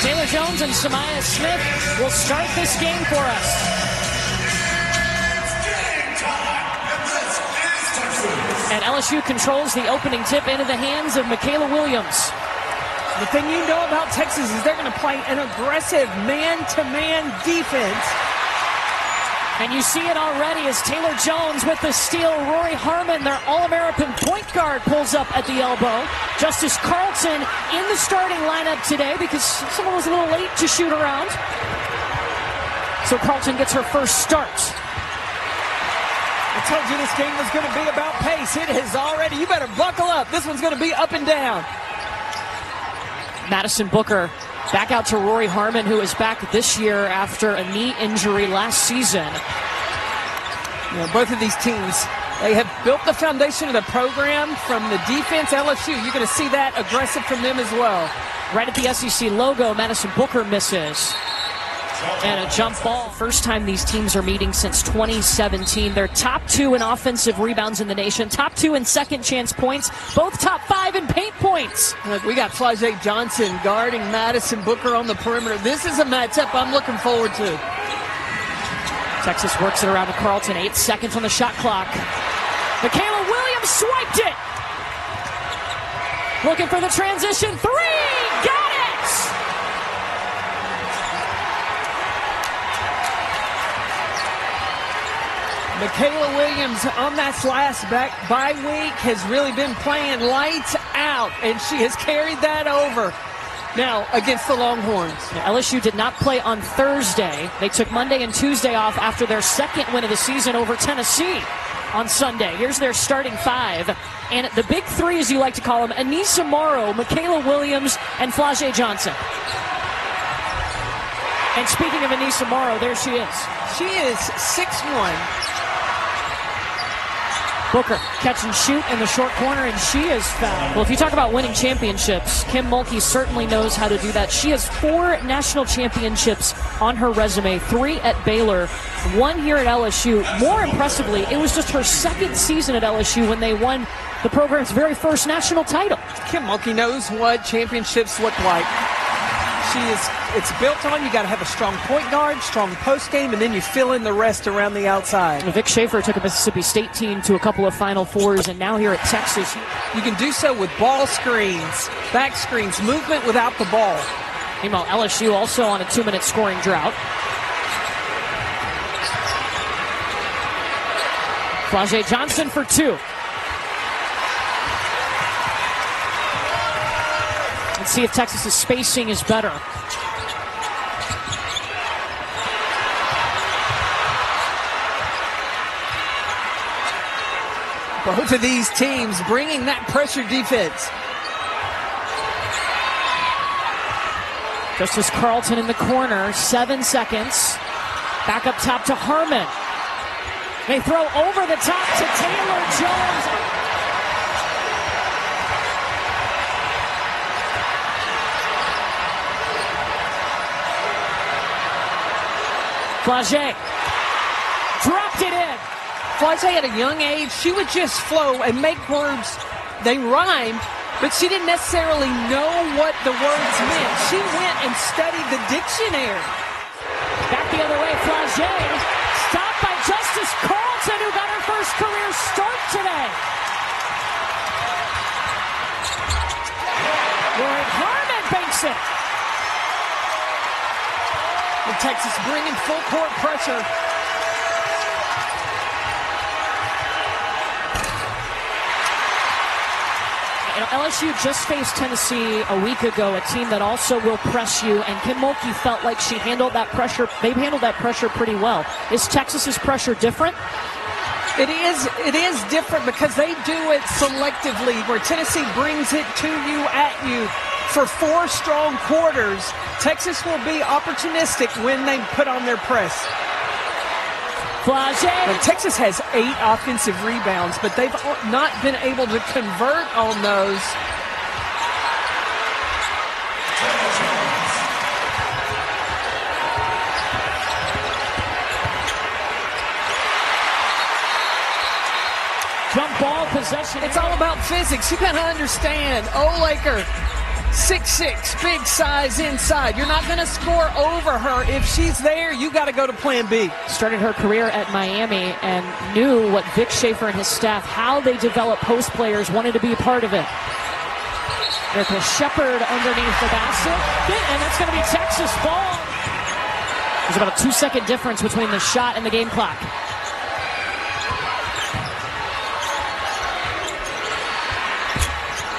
Taylor Jones and Samaya Smith will start this game for us. And LSU controls the opening tip into the hands of Michaela Williams. The thing you know about Texas is they're going to play an aggressive man-to-man defense. And you see it already as Taylor Jones with the steal. Rori Harmon, their All-American point guard, pulls up at the elbow. Justice Carlton in the starting lineup today because someone was a little late to shoot around. So Carlton gets her first start. I told you this game was going to be about pace. It has already. You better buckle up. This one's going to be up and down. Madison Booker back out to Rori Harmon, who is back this year after a knee injury last season. You know, both of these teams, they have built the foundation of the program from the defense. LSU, you're going to see that aggressive from them as well. Right at the SEC logo, Madison Booker misses. And a jump ball. First time these teams are meeting since 2017. They're top 2 in offensive rebounds in the nation, top 2 in second chance points, both top 5 in paint points. Look, we got Flau'jae Johnson guarding Madison Booker on the perimeter. This is a matchup I'm looking forward to. Texas works it around to Carlton. 8 seconds on the shot clock. Michaela Williams swiped it. Looking for the transition. 3. Got it. Michaela Williams on that last bye week has really been playing lights out, and she has carried that over now against the Longhorns. Now, LSU did not play on Thursday. They took Monday and Tuesday off after their second win of the season over Tennessee on Sunday. Here's their starting 5. And the big 3, as you like to call them, Anissa Morrow, Michaela Williams, and Flau'jae Johnson. And speaking of Anissa Morrow, there she is. She is 6'1". Booker catch and shoot in the short corner, and she is fouled. Well, if you talk about winning championships, Kim Mulkey certainly knows how to do that. She has 4 national championships on her resume, 3 at Baylor, 1 here at LSU. More impressively, it was just her second season at LSU when they won the program's very first national title. Kim Mulkey knows what championships look like. It's built on, you got to have a strong point guard, strong post game, and then you fill in the rest around the outside. Vic Schaefer took a Mississippi State team to a couple of Final Fours, and now here at Texas. You can do so with ball screens, back screens, movement without the ball. Meanwhile, LSU also on a 2-minute scoring drought. Flau'jae Johnson for 2. Let's see if Texas's spacing is better. Both of these teams bringing that pressure defense. Justice Carlton in the corner, 7 seconds. Back up top to Harmon. They throw over the top to Taylor Jones. Flau'jae dropped it in. Flau'jae at a young age, she would just flow and make words. They rhymed, but she didn't necessarily know what the words meant. She went and studied the dictionary. Back the other way, Flau'jae. Stopped by Justice Carlton, who got her first career start today. Rori Harmon banks it. And Texas bringing full court pressure. You know, LSU just faced Tennessee a week ago, a team that also will press you, and Kim Mulkey felt like she handled that pressure. They've handled that pressure pretty well. Is Texas's pressure different? It is different because they do it selectively, where Tennessee brings it to you, at you. For 4 strong quarters, Texas will be opportunistic when they put on their press. Flau'jae. Texas has 8 offensive rebounds, but they've not been able to convert on those. Jump ball possession. It's all about physics. You got to understand. Laker 6'6", big size inside. You're not going to score over her. If she's there, you got to go to plan B. Started her career at Miami and knew what Vic Schaefer and his staff, how they develop post players, wanted to be a part of it. Erica Shepard underneath the basket, and that's going to be Texas ball. There's about a 2-second difference between the shot and the game clock.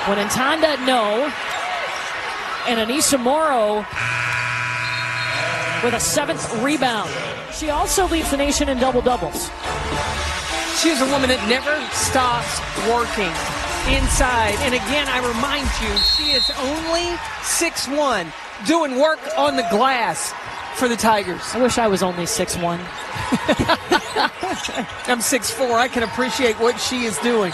When Ntanda, no. And Anissa Morrow with a 7th rebound. She also leads the nation in double-doubles. She's a woman that never stops working inside. And again, I remind you, she is only 6'1", doing work on the glass for the Tigers. I wish I was only 6'1". I'm 6'4". I can appreciate what she is doing.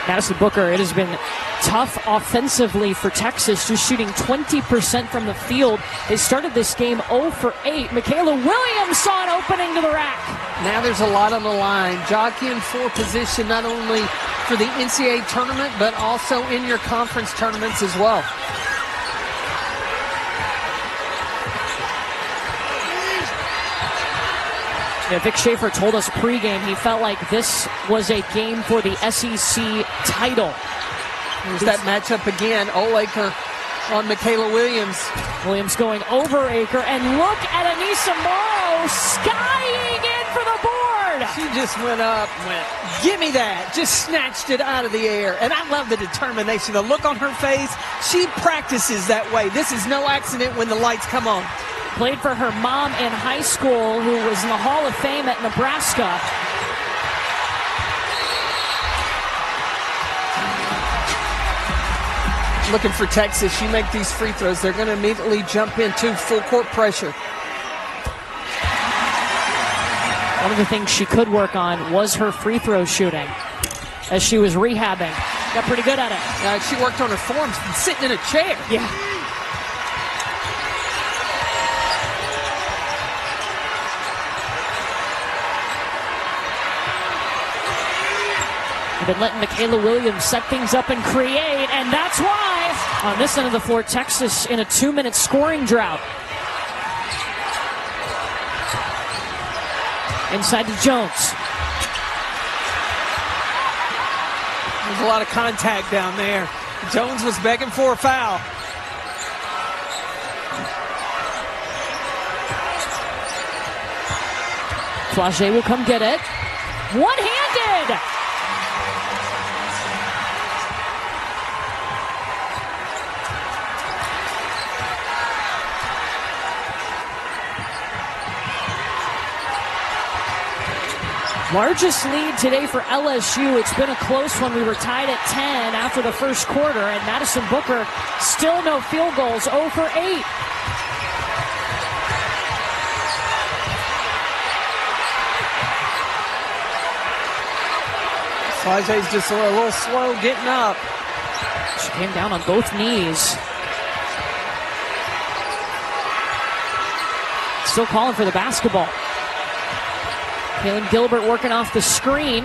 Madison Booker, it has been tough offensively for Texas, just shooting 20% from the field. They started this game 0 for 8. Michaela Williams saw an opening to the rack. Now there's a lot on the line. Jockeying for position not only for the NCAA tournament, but also in your conference tournaments as well. Yeah, Vic Schaefer told us pregame he felt like this was a game for the SEC title. Here's that matchup again. Olaker on Michaela Williams. Williams going over Aker, and look at Anissa Morrow skying in for the board. She just went up, give me that, just snatched it out of the air. And I love the determination, the look on her face. She practices that way. This is no accident when the lights come on. Played for her mom in high school, who was in the Hall of Fame at Nebraska. Looking for Texas. You make these free throws, they're going to immediately jump into full court pressure. One of the things she could work on was her free throw shooting as she was rehabbing. Got pretty good at it. She worked on her forms sitting in a chair. Yeah. Been letting Michaela Williams set things up and create, and that's why on this end of the floor, Texas in a 2-minute scoring drought. Inside to Jones. There's a lot of contact down there. Jones was begging for a foul. Flage will come get it. One-handed! Largest lead today for LSU. It's been a close one. We were tied at 10 after the first quarter, and Madison Booker still no field goals, 0 for 8. Flage's just a little slow getting up. She came down on both knees. Still calling for the basketball. Kaylin Gilbert working off the screen.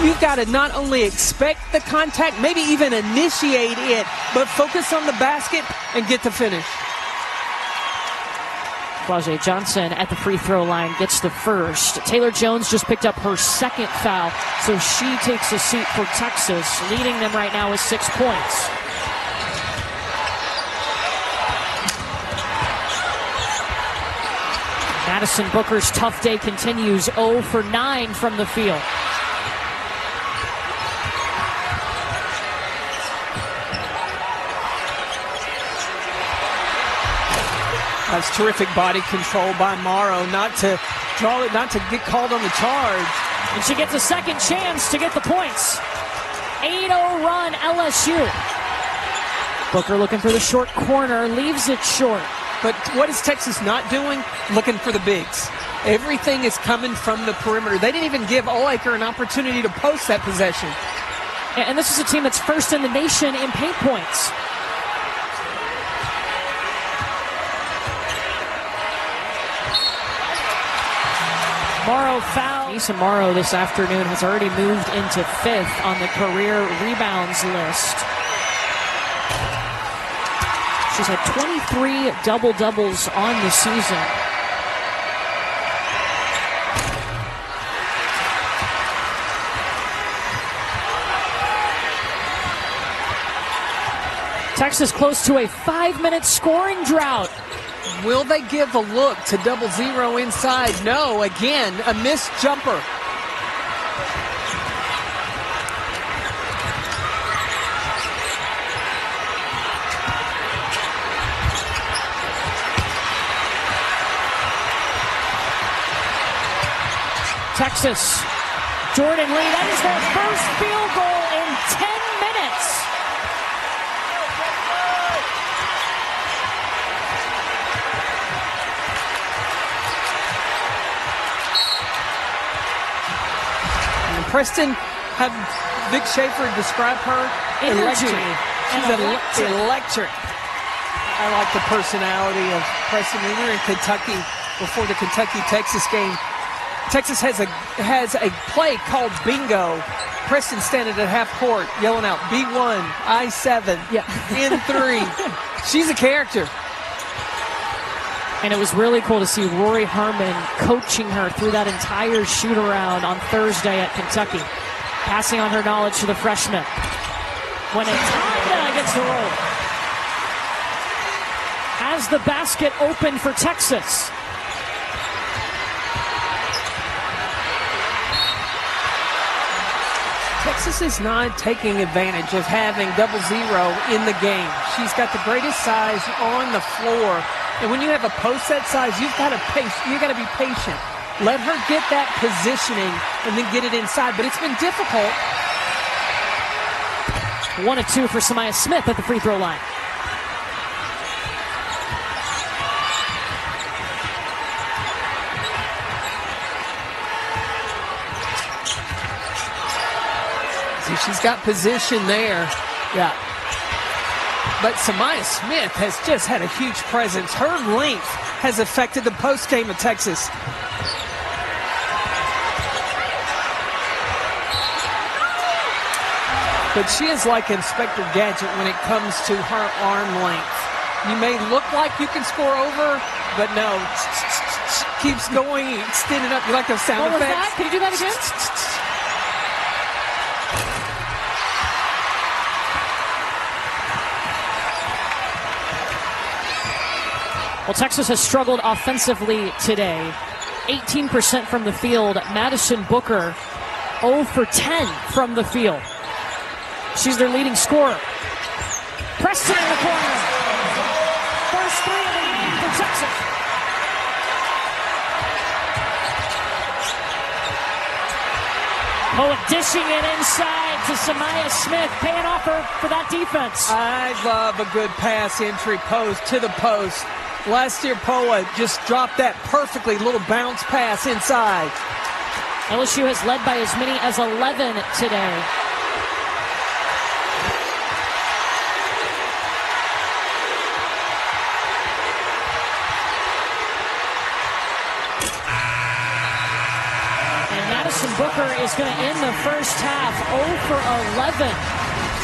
You've got to not only expect the contact, maybe even initiate it, but focus on the basket and get the finish. Flage Johnson at the free throw line gets the first. Taylor Jones just picked up her second foul, so she takes a seat for Texas, leading them right now with 6 points. Madison Booker's tough day continues, 0 for 9 from the field. That's terrific body control by Morrow, not to draw it, not to get called on the charge. And she gets a second chance to get the points. 8-0 run LSU. Booker looking for the short corner, leaves it short. But what is Texas not doing? Looking for the bigs. Everything is coming from the perimeter. They didn't even give Olaker an opportunity to post that possession. And this is a team that's first in the nation in paint points. Morrow foul. Nisa Morrow this afternoon has already moved into 5th on the career rebounds list. She's had 23 double-doubles on the season. Texas close to a 5-minute scoring drought. Will they give a look to 0-0 inside? No, again, a missed jumper. Texas, Jordan Lee, that is their first field goal in 10 minutes. And Preston had Vic Schaefer describe her Energy. electric. She's electric. I like the personality of Preston. We were in Kentucky before the Kentucky-Texas game. Texas has a play called bingo. Preston standing at half court yelling out B1, I7, N3. She's a character. And it was really cool to see Rori Harmon coaching her through that entire shoot-around on Thursday at Kentucky, passing on her knowledge to the freshman. When Atanda gets the roll, has the basket open for Texas. Texas is not taking advantage of having 0-0 in the game. She's got the greatest size on the floor. And when you have a post that size, you've got to be patient. Let her get that positioning and then get it inside. But it's been difficult. 1 of 2 for Samaya Smith at the free throw line. See, she's got position there. Yeah. But Samaya Smith has just had a huge presence. Her length has affected the post game of Texas. But she is like Inspector Gadget when it comes to her arm length. You may look like you can score over, but no. Keeps going, extending up. You like those sound effects? What was that? Can you do that again? Well, Texas has struggled offensively today. 18% from the field. Madison Booker, 0 for 10 from the field. She's their leading scorer. Preston in the corner. First 3 of the game for Texas. Oh, dishing it inside to Samaya Smith, paying off for that defense. I love a good pass entry post to the post. Last year, Poa just dropped that perfectly, little bounce pass inside. LSU has led by as many as 11 today. And Madison Booker is going to end the first half 0 for 11.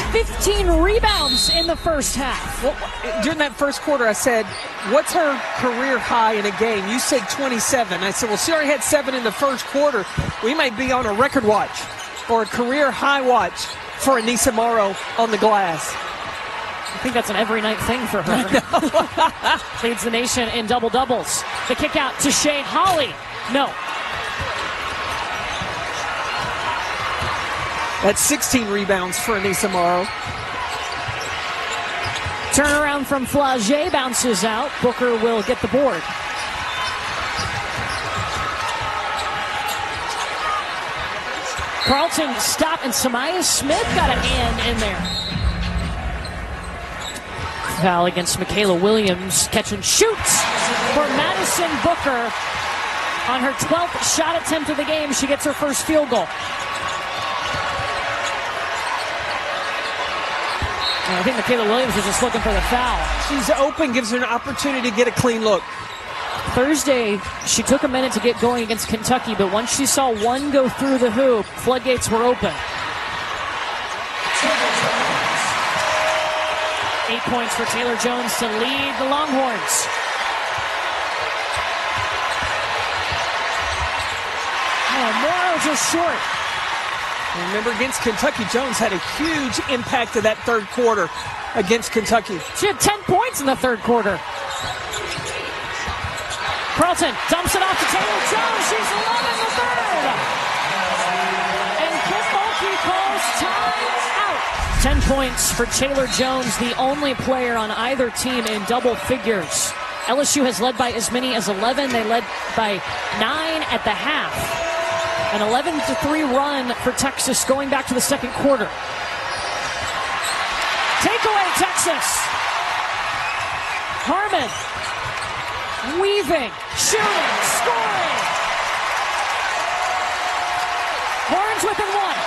15 rebounds in the first half. Well, during that first quarter, I said, what's her career high in a game? You said 27. I said, well, she already had 7 in the first quarter. We may be on a record watch or a career high watch for Anissa Morrow on the glass. I think that's an every night thing for her. Leads the nation in double-doubles. The kick out to Shea Holly. No. That's 16 rebounds for Anissa Morrow. Turnaround from Flage bounces out. Booker will get the board. Carlton stop, and Samaya Smith got a hand in there. Foul against Michaela Williams. Catch and shoots for Madison Booker. On her 12th shot attempt of the game, she gets her first field goal. I think Michaela Williams was just looking for the foul. She's open, gives her an opportunity to get a clean look. Thursday, she took a minute to get going against Kentucky, but once she saw one go through the hoop, floodgates were open. 8 points for Taylor Jones to lead the Longhorns. Morrow just short. Remember, against Kentucky, Jones had a huge impact in that third quarter against Kentucky. She had 10 points in the third quarter. Carlton dumps it off to Taylor Jones. She's 11 the third. And Kim Mulkey calls time out. 10 points for Taylor Jones, the only player on either team in double figures. LSU has led by as many as 11. They led by 9 at the half. An 11-3 run for Texas going back to the second quarter. Takeaway, Texas. Harmon weaving, shooting, scoring. Horns within one.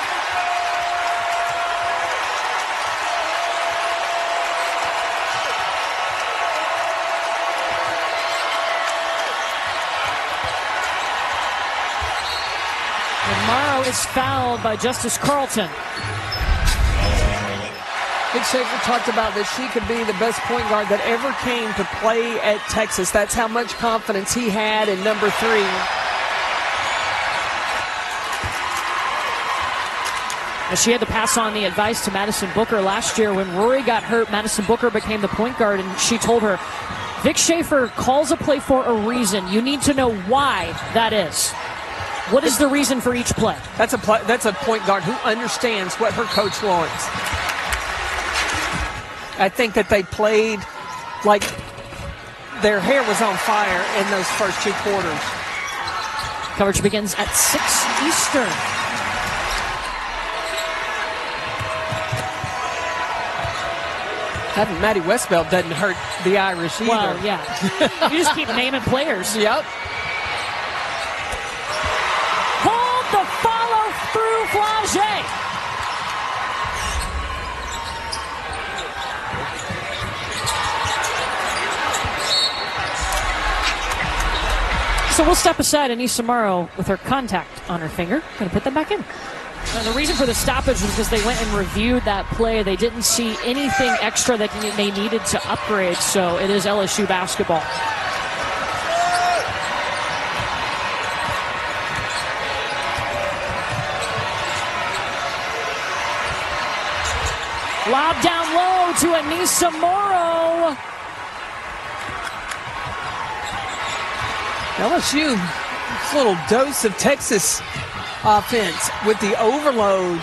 And Morrow is fouled by Justice Carlton. Big Schaefer talked about that she could be the best point guard that ever came to play at Texas. That's how much confidence he had in number 3. She had to pass on the advice to Madison Booker last year. When Rori got hurt, Madison Booker became the point guard, and she told her, Vic Schaefer calls a play for a reason. You need to know why that is. What is the reason for each play? That's a point guard who understands what her coach wants. I think that they played like their hair was on fire in those first 2 quarters. Coverage begins at 6 Eastern. Having Maddie Westbelt doesn't hurt the Irish either. Well, yeah. You just keep naming players. Yep. Hold the follow-through Flagey. So we'll step aside, and Anissa Morrow with her contact on her finger. Going to put them back in. And the reason for the stoppage was because they went and reviewed that play. They didn't see anything extra that they needed to upgrade, so it is LSU basketball. Lob down low to Anissa Morrow. LSU, this little dose of Texas offense with the overload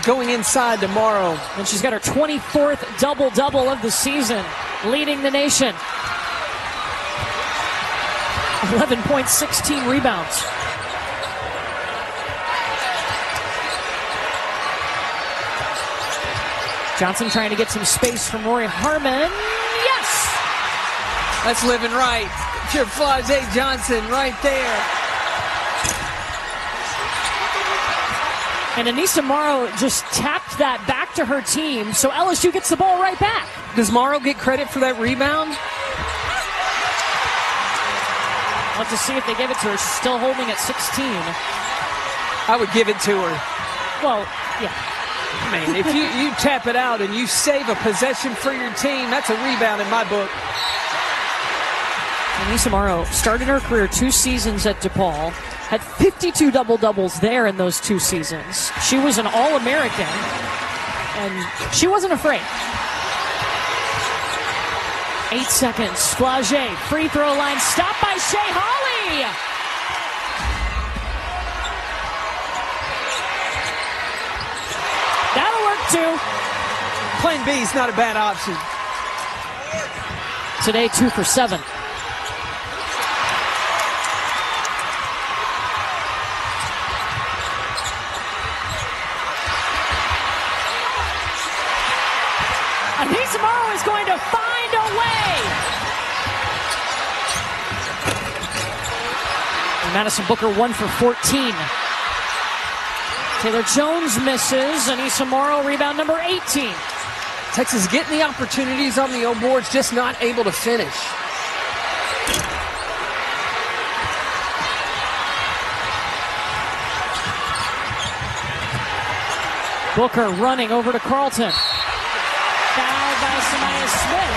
going inside tomorrow. And she's got her 24th double-double of the season, leading the nation. 11 points, 16 rebounds. Johnson trying to get some space from Rori Harmon. Yes! That's living right. Your Flagey Johnson right there. And Anissa Morrow just tapped that back to her team, so LSU gets the ball right back. Does Morrow get credit for that rebound? I'll have to see if they give it to her. She's still holding at 16. I would give it to her. Well, yeah. Man, if you tap it out and you save a possession for your team, that's a rebound in my book. Anissa Morrow started her career 2 seasons at DePaul, had 52 double-doubles there in those 2 seasons. She was an All-American, and she wasn't afraid. 8 seconds. Flagey, free throw line, stopped by Shea Holly. That'll work too. Plan B is not a bad option. Today, 2 for 7. Anissa Morrow is going to find a way. And Madison Booker 1 for 14. Taylor Jones misses. Anissa Morrow rebound number 18. Texas getting the opportunities on the old boards, just not able to finish. Booker running over to Carlton. Fouled by Samaya Smith.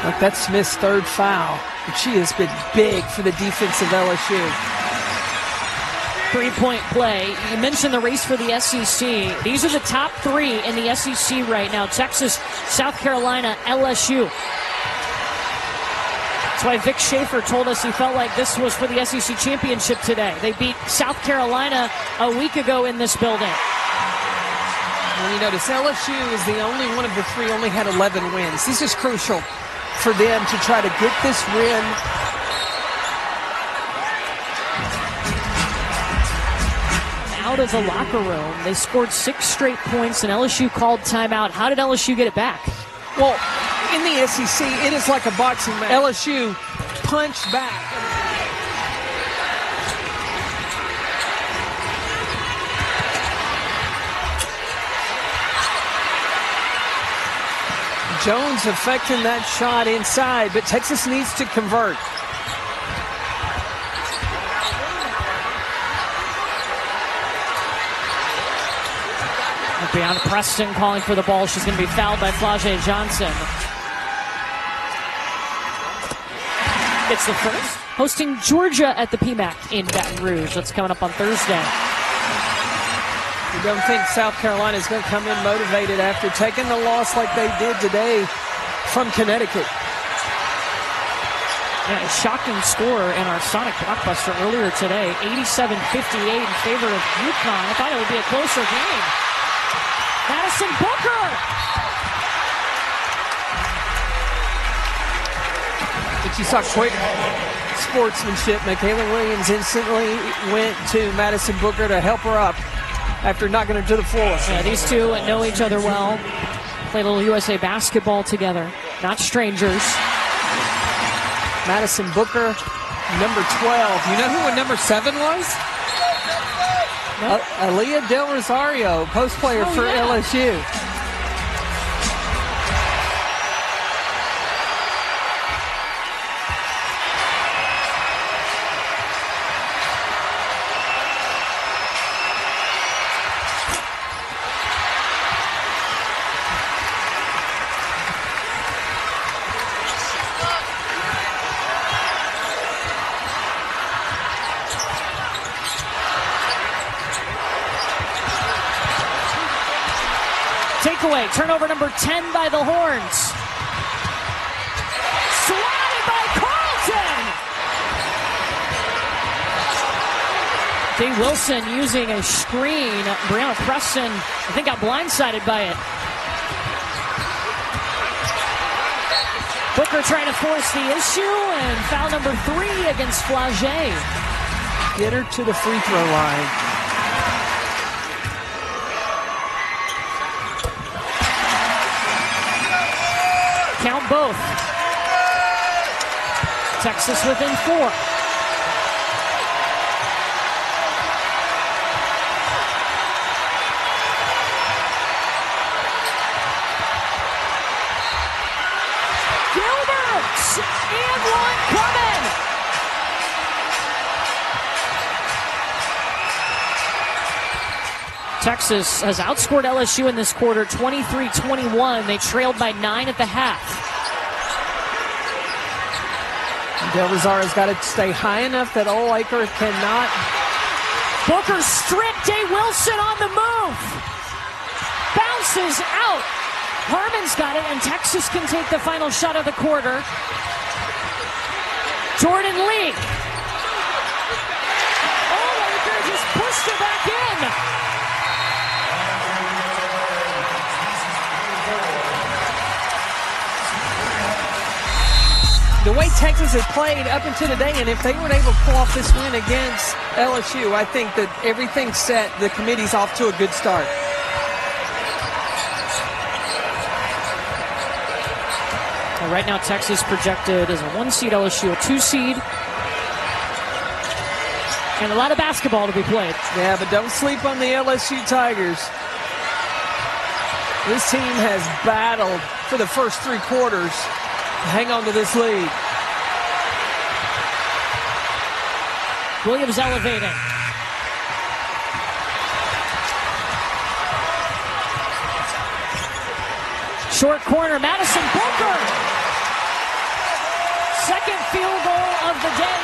Look, that's Smith's third foul, but she has been big for the defense of LSU. Three-point play. You mentioned the race for the SEC. These are the top three in the SEC right now. Texas, South Carolina, LSU. That's why Vic Schaefer told us he felt like this was for the SEC championship today. They beat South Carolina a week ago in this building. Well, you notice LSU is the only one of the three, only had 11 wins. This is crucial for them to try to get this win. Out of the locker room. They scored 6 straight points and LSU called timeout. How did LSU get it back? Well, in the SEC, it is like a boxing match. LSU punched back. Jones affecting that shot inside, but Texas needs to convert. Breonna Preston calling for the ball. She's going to be fouled by Flau'jae Johnson. It's the first. Hosting Georgia at the PMAC in Baton Rouge. That's coming up on Thursday. You don't think South Carolina is going to come in motivated after taking the loss like they did today from Connecticut. Yeah, a shocking score in our Sonic Blockbuster earlier today. 87-58 in favor of UConn. I thought it would be a closer game. Madison Booker. But you saw quick sportsmanship. Michaela Williams instantly went to Madison Booker to help her up after knocking her to the floor. Yeah, these two know each other well. Played a little USA basketball together. Not strangers. Madison Booker, number 12. You know who a number 7 was? Nope. Aaliyah Del Rosario, post player for LSU. Takeaway, turnover number 10 by the Horns. Swatted by Carlton. Dave Wilson using a screen. Breonna Preston, I think, got blindsided by it. Booker trying to force the issue, and foul number 3 against Flau'jae. Get her to the free throw line. Count both. Texas within 4. Gilbert! And one coming! Texas has outscored LSU in this quarter 23-21. They trailed by 9 at the half. Del Rosario's got to stay high enough that Olayker cannot. Booker stripped. Day Wilson on the move. Bounces out. Harmon's got it, and Texas can take the final shot of the quarter. Jordan Lee. Olayker just pushed it back in. The way Texas has played up until today, and if they were able to pull off this win against LSU, I think that everything's set. The committee's off to a good start. Well, right now, Texas projected as a 1 seed, LSU a 2 seed. And a lot of basketball to be played. Yeah, but don't sleep on the LSU Tigers. This team has battled for the first 3 quarters. Hang on to this lead. Williams elevating. Short corner, Madison Booker. Second field goal of the day.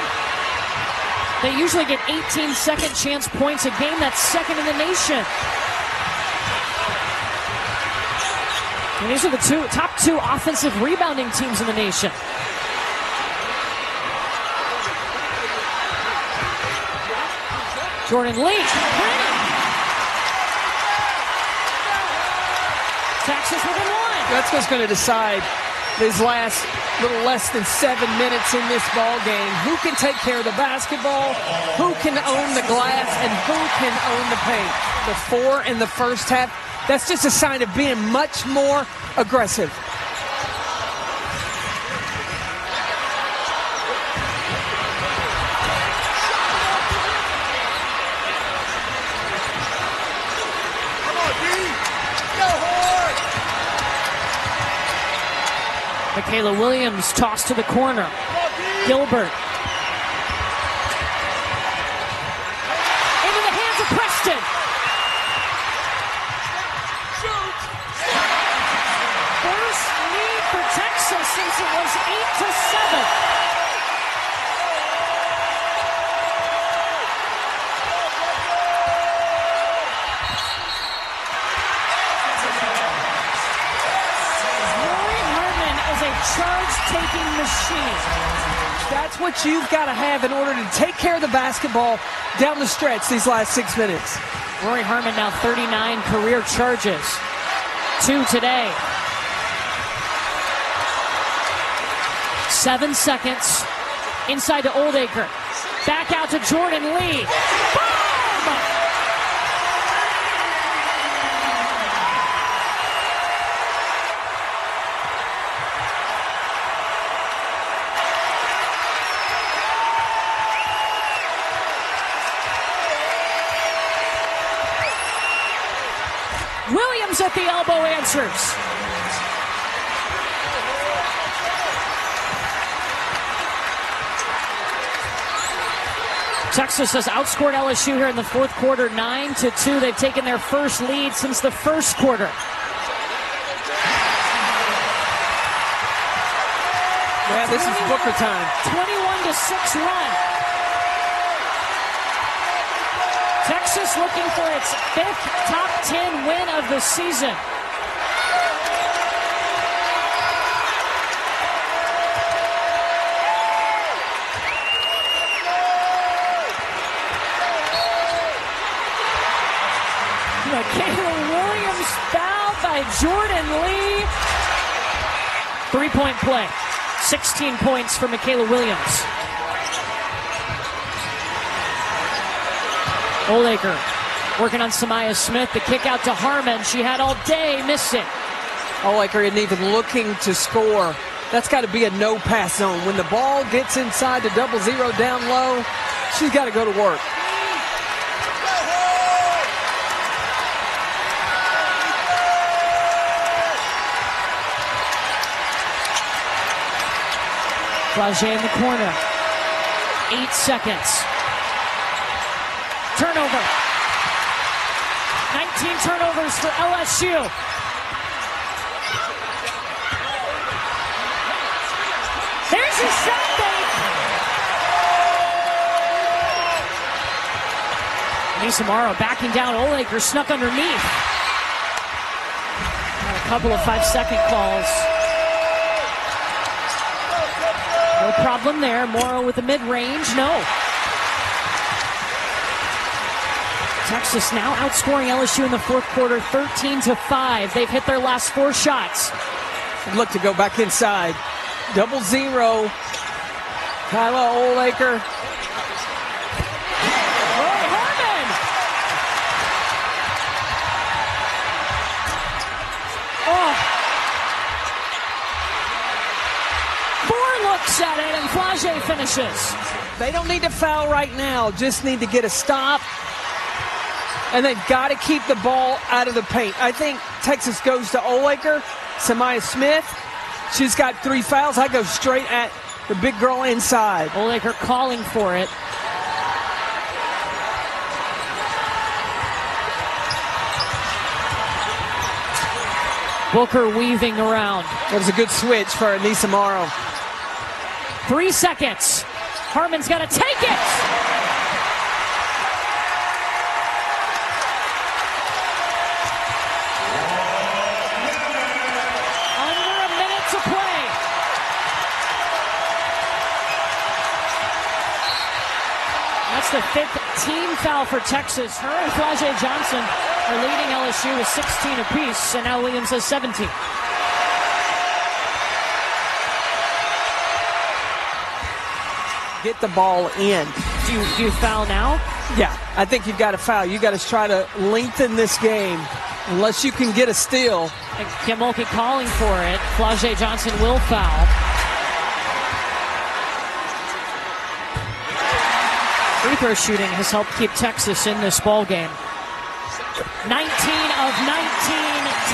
They usually get 18 second chance points a game. That's second in the nation. And these are the top two offensive rebounding teams in the nation. Jordan Lee. Texas within one. That's what's going to decide these last little less than 7 minutes in this ball game. Who can take care of the basketball, who can own the glass, and who can own the paint. The 4 in the first half, that's just a sign of being much more aggressive. Michaela Williams tossed to the corner. Gilbert. Into the hands of Preston. First lead for Texas since it was 8-7. Charge-taking machine. That's what you've got to have in order to take care of the basketball down the stretch these last 6 minutes. Rori Harmon now 39 career charges. 2 today. 7 seconds. Inside to Oldacre. Back out to Jordan Lee. Boom! Williams at the elbow answers. Texas has outscored LSU here in the fourth quarter 9-2. They've taken their first lead since the first quarter. Yeah, this is Booker time. 21-6 run. Texas looking for its 5th top 10 win of the season. Michaela Williams fouled by Jordan Lee. 3-point play. 16 points for Michaela Williams. Oldacre working on Samaya Smith. The kick out to Harmon. She had all day, missed it. Oldacre isn't even looking to score. That's got to be a no-pass zone. When the ball gets inside the 0-0 down low, she's got to go to work. Flage in the corner. 8 seconds. Turnover. 19 turnovers for LSU. There's your shot fake. Nisa Morrow backing down. Oldacre snuck underneath. And a couple of 5-second calls. No problem there. Morrow with the mid-range. No. Texas now outscoring LSU in the fourth quarter 13-5. They've hit their last 4 shots. Look to go back inside. 0-0. Kyla Oldacre. Rori Harmon. Oh. 4 looks at it and Flage finishes. They don't need to foul right now. Just need to get a stop. And they've got to keep the ball out of the paint. I think Texas goes to Oldacre, Samaya Smith. She's got 3 fouls. I go straight at the big girl inside. Oldacre calling for it. Booker weaving around. That was a good switch for Anissa Morrow. 3 seconds. Harmon's got to take it. Under a minute to play. That's the 5th team foul for Texas. Her and Flau'jae Johnson are leading LSU with 16 apiece, and now Williams has 17. Get the ball in. Do you foul now? Yeah, I think you've got to foul. You got to try to lengthen this game unless you can get a steal. And Kim Mulkey calling for it. Flau'jae Johnson will foul. Free throw shooting has helped keep Texas in this ball game. 19 of 19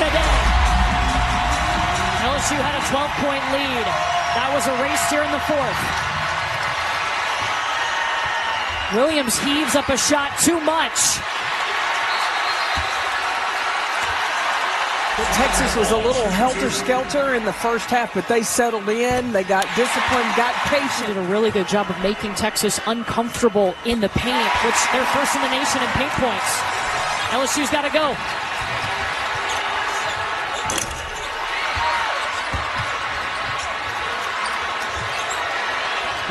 today. LSU had a 12-point lead. That was erased here in the 4th. Williams heaves up a shot too much. Texas was a little helter-skelter in the first half, but they settled in. They got disciplined, got patient. Did a really good job of making Texas uncomfortable in the paint, which they're first in the nation in paint points. LSU's got to go.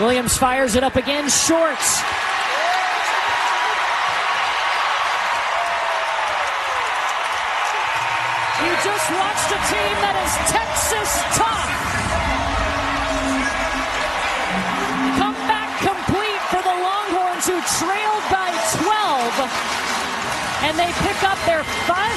Williams fires it up again, short. You just watched a team that is Texas tough. Comeback complete for the Longhorns, who trailed by 12. And they pick up their 5